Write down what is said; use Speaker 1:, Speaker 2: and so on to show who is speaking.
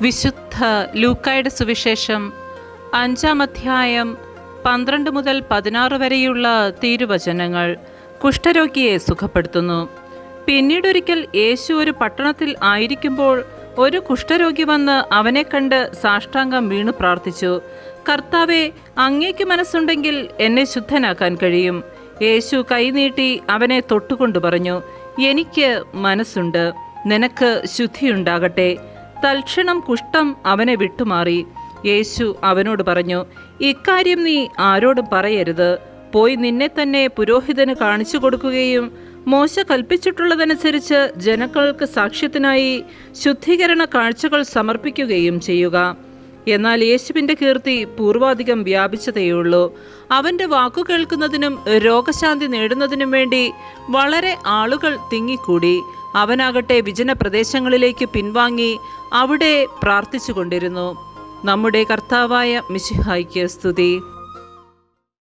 Speaker 1: വിശുദ്ധ ലൂക്കായുടെ സുവിശേഷം 5-ാം അധ്യായം 12 മുതൽ 16 വരെയുള്ള തിരുവചനങ്ങൾ കുഷ്ഠരോഗിയെ സുഖപ്പെടുത്തുന്നു. പിന്നീടൊരിക്കൽ യേശു ഒരു പട്ടണത്തിൽ ആയിരിക്കുമ്പോൾ ഒരു കുഷ്ഠരോഗി വന്ന് അവനെ കണ്ട് സാഷ്ടാംഗം വീണു പ്രാർത്ഥിച്ചു, കർത്താവേ, അങ്ങേക്ക് മനസ്സുണ്ടെങ്കിൽ എന്നെ ശുദ്ധനാക്കാൻ കഴിയും. യേശു കൈനീട്ടി അവനെ തൊട്ടുകൊണ്ടു പറഞ്ഞു, എനിക്ക് മനസ്സുണ്ട്, നിനക്ക് ശുദ്ധിയുണ്ടാകട്ടെ. തൽക്ഷണം കുഷ്ഠം അവനെ വിട്ടുമാറി. യേശു അവനോട് പറഞ്ഞു, ഇക്കാര്യം നീ ആരോടും പറയരുത്. പോയി നിന്നെ തന്നെ പുരോഹിതന് കാണിച്ചു കൊടുക്കുകയും മോശ കൽപ്പിച്ചിട്ടുള്ളതനുസരിച്ച് ജനങ്ങൾക്ക് സാക്ഷ്യത്തിനായി ശുദ്ധീകരണ കാഴ്ചകൾ സമർപ്പിക്കുകയും ചെയ്യുക. എന്നാൽ യേശുവിൻ്റെ കീർത്തി പൂർവാധികം വ്യാപിച്ചതേയുള്ളൂ. അവൻ്റെ വാക്കു കേൾക്കുന്നതിനും രോഗശാന്തി നേടുന്നതിനും വേണ്ടി വളരെ ആളുകൾ തിങ്ങിക്കൂടി. അവനാകട്ടെ വിജന പ്രദേശങ്ങളിലേക്ക് പിൻവാങ്ങി അവിടെ പ്രാർത്ഥിച്ചു കൊണ്ടിരുന്നു. നമ്മുടെ കർത്താവായ മിശിഹായ്ക്ക് സ്തുതി.